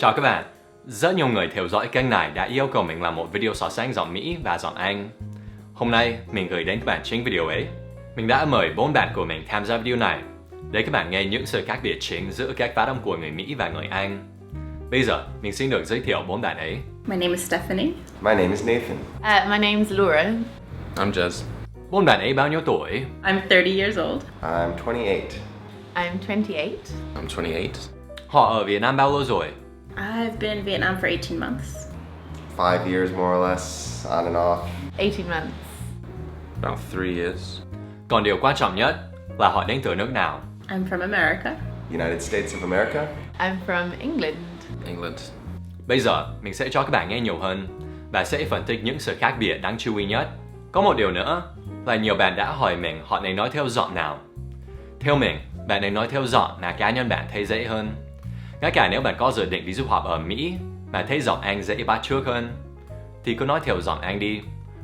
Chào các bạn, rất nhiều người theo dõi kênh này đã yêu cầu mình làm một video so sánh giọng Mỹ và giọng Anh. Hôm nay, mình gửi đến các bạn chính video ấy. Mình đã mời 4 bạn của mình tham gia video này để các bạn nghe những sự khác biệt chính giữa các phát âm của người Mỹ và người Anh. Bây giờ, mình xin được giới thiệu 4 bạn ấy. My name is Stephanie. My name is Nathan. My name's Laura. I'm Jez. 4 bạn ấy bao nhiêu tuổi? I'm 30 years old. I'm 28. I'm 28. I'm 28. Họ ở Việt Nam bao lâu rồi? I've been in Vietnam for 18 months. 5 years more or less, on and off. 18 months. About 3 years. Còn điều quan trọng nhất là họ đến từ nước nào? I'm from America. United States of America. I'm from England. England. Bây giờ, mình sẽ cho các bạn nghe nhiều hơn và sẽ phân tích những sự khác biệt đáng chú ý nhất. Có một điều nữa là nhiều bạn đã hỏi mình họ nên nói theo giọng nào. Theo mình, bạn nên nói theo giọng mà cá nhân bạn thấy dễ hơn. Ngay cả nếu bạn có dự định đi du học ở Mỹ mà thấy giọng Anh dễ bắt chước hơn, thì cứ nói theo giọng Anh đi.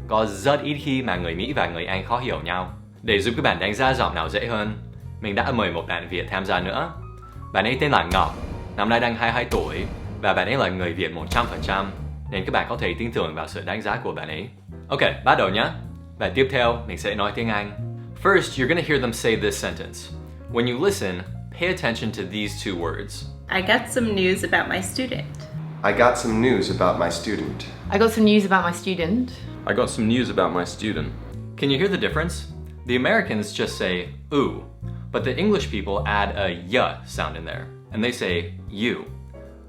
Có rất ít khi mà người Mỹ và người Anh khó hiểu nhau. Để giúp các bạn đánh giá giọng nào dễ hơn, mình đã mời một bạn Việt tham gia nữa. Bạn ấy tên là Ngọc, năm nay đang 22 tuổi và bạn ấy là người Việt 100%, nên các bạn có thể tin tưởng vào sự đánh giá của bạn ấy. Ok, bắt đầu nhé. Và tiếp theo, mình sẽ nói tiếng Anh. First, you're gonna hear them say this sentence. When you listen, pay attention to these two words. I got some news about my student. I got some news about my student. I got some news about my student. I got some news about my student. Can you hear the difference? The Americans just say ooh, but the English people add a y sound in there, and they say you.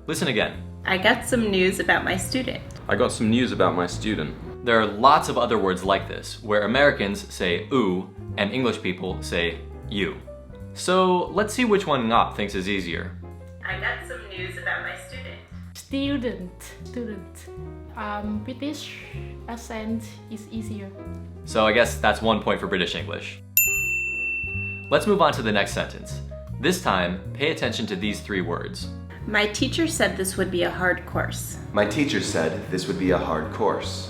Listen again. I got some news about my student. I got some news about my student. There are lots of other words like this, where Americans say ooh, and English people say you. So let's see which one Ngop thinks is easier. I got some news about my student. Student. British accent is easier. So I guess that's 1 point for British English. Let's move on to the next sentence. This time, pay attention to these 3 words. My teacher said this would be a hard course. My teacher said this would be a hard course.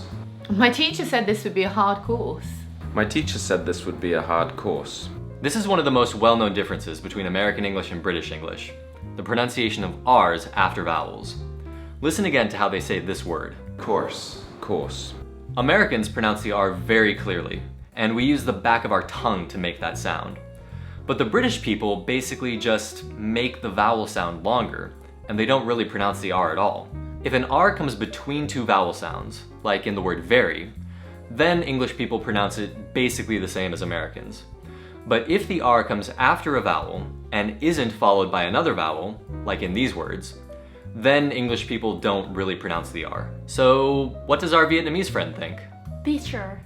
My teacher said this would be a hard course. My teacher said this would be a hard course. This is one of the most well-known differences between American English and British English, the pronunciation of R's after vowels. Listen again to how they say this word. Course. Course. Americans pronounce the R very clearly, and we use the back of our tongue to make that sound. But the British people basically just make the vowel sound longer, and they don't really pronounce the R at all. If an R comes between 2 vowel sounds, like in the word very, then English people pronounce it basically the same as Americans. But if the R comes after a vowel and isn't followed by another vowel, like in these words, then English people don't really pronounce the R. So what does our Vietnamese friend think? Teacher.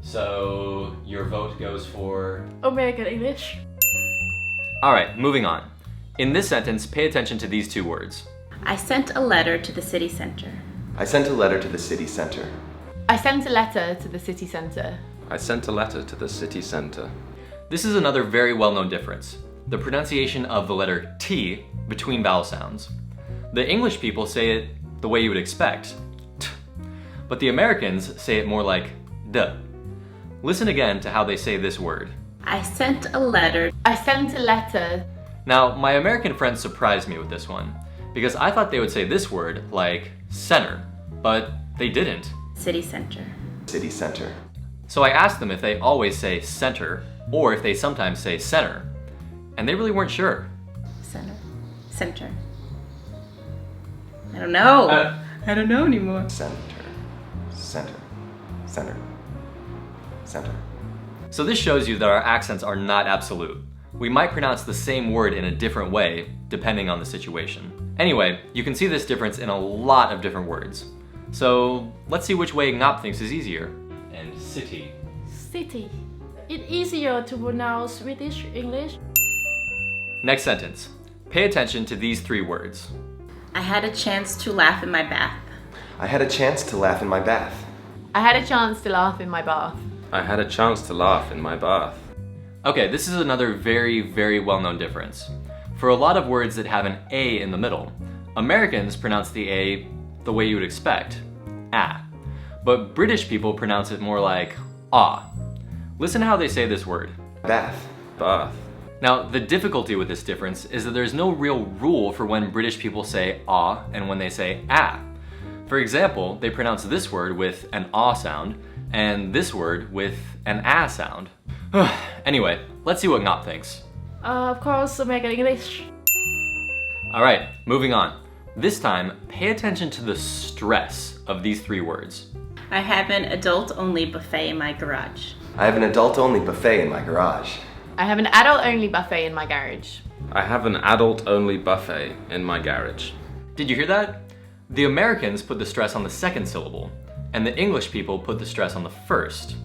So your vote goes for... American English. Alright, moving on. In this sentence, pay attention to these 2 words. I sent a letter to the city center. I sent a letter to the city center. I sent a letter to the city centre. I sent a letter to the city centre. This is another very well-known difference, the pronunciation of the letter T between vowel sounds. The English people say it the way you would expect, t, but the Americans say it more like d. Listen again to how they say this word. I sent a letter. I sent a letter. Now, my American friends surprised me with this one, because I thought they would say this word like center, but they didn't. City center. City center. So I asked them if they always say center, or if they sometimes say center, and they really weren't sure. Center. I don't know. I don't know anymore. Center. So this shows you that our accents are not absolute. We might pronounce the same word in a different way, depending on the situation. Anyway, you can see this difference in a lot of different words. So let's see which way Ngop thinks is easier. And city. It's easier to pronounce British English. Next sentence. Pay attention to these 3 words. I had a chance to laugh in my bath. I had a chance to laugh in my bath. I had a chance to laugh in my bath. I had a chance to laugh in my bath. Okay, this is another very, very well-known difference. For a lot of words that have an A in the middle, Americans pronounce the A the way you would expect, ah. But British people pronounce it more like ah. Listen to how they say this word. Bath. Bath. Now, the difficulty with this difference is that there's no real rule for when British people say ah and when they say ah. For example, they pronounce this word with an ah sound and this word with an ah sound. Anyway, let's see what Ngop thinks. Of course, American English. Alright, moving on. This time, pay attention to the stress of these three words. I have an adult-only buffet in my garage. I have an adult-only buffet in my garage. I have an adult-only buffet in my garage. I have an adult-only buffet in my garage. Did you hear that? The Americans put the stress on the second syllable, and the English people put the stress on the first.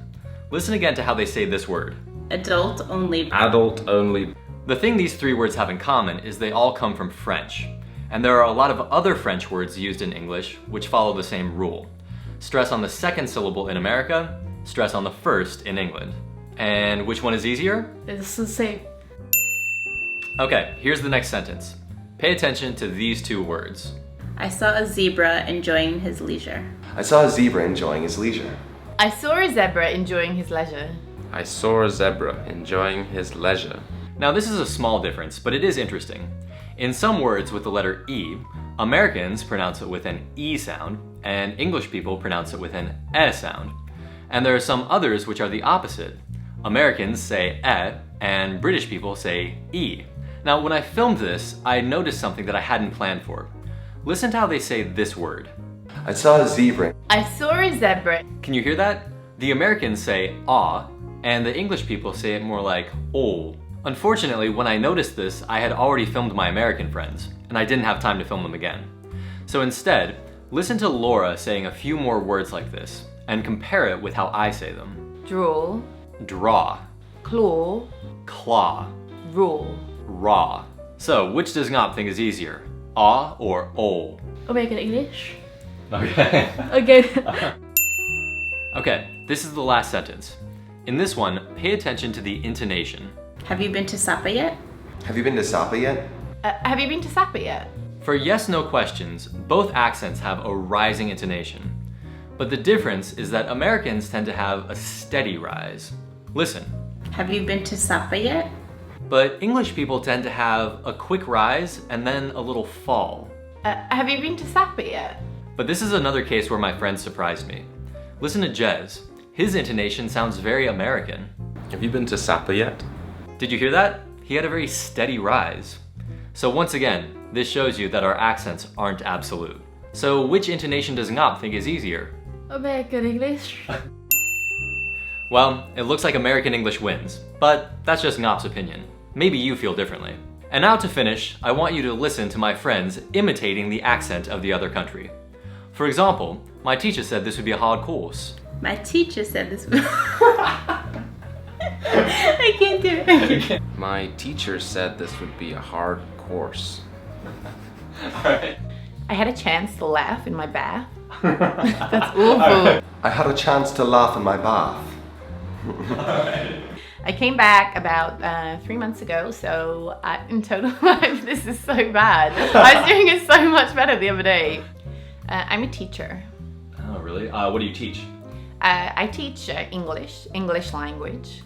Listen again to how they say this word. Adult-only. Adult-only. The thing these three words have in common is they all come from French, and there are a lot of other French words used in English which follow the same rule. Stress on the second syllable in America, stress on the first in England. And which one is easier? It's the same. Okay, here's the next sentence. Pay attention to these two words. I saw a zebra enjoying his leisure. I saw a zebra enjoying his leisure. I saw a zebra enjoying his leisure. I saw a zebra enjoying his leisure. Now this is a small difference, but it is interesting. In some words with the letter E, Americans pronounce it with an E sound, and English people pronounce it with an E sound. And there are some others which are the opposite. Americans say E, and British people say E. Now when I filmed this, I noticed something that I hadn't planned for. Listen to how they say this word. I saw a zebra. I saw a zebra. Can you hear that? The Americans say ah, and the English people say it more like oh. Unfortunately, when I noticed this, I had already filmed my American friends, and I didn't have time to film them again. So instead, listen to Laura saying a few more words like this, and compare it with how I say them. Draw. Draw, Claw. claw, Raw. raw. So, which does Ngop think is easier? Ah or oh? American English. Okay. Again. Okay, this is the last sentence. In this one, pay attention to the intonation. Have you been to Sapa yet? Have you been to Sapa yet? Have you been to Sapa yet? For yes-no questions, both accents have a rising intonation. But the difference is that Americans tend to have a steady rise. Listen. Have you been to Sapa yet? But English people tend to have a quick rise and then a little fall. Have you been to Sapa yet? But this is another case where my friend surprised me. Listen to Jez. His intonation sounds very American. Have you been to Sapa yet? Did you hear that? He had a very steady rise. So once again, this shows you that our accents aren't absolute. So which intonation does Ngop think is easier? American English. Well, it looks like American English wins, but that's just Ngop's opinion. Maybe you feel differently. And now to finish, I want you to listen to my friends imitating the accent of the other country. For example, my teacher said this would be a hard course. My teacher said this. I can't do it. My teacher said this would be a hard course. Alright. I had a chance to laugh in my bath. That's awful. I had a chance to laugh in my bath. I came back about 3 months ago, so in total, this is so bad. I was doing it so much better the other day. I'm a teacher. Oh, really? What do you teach? I teach English language.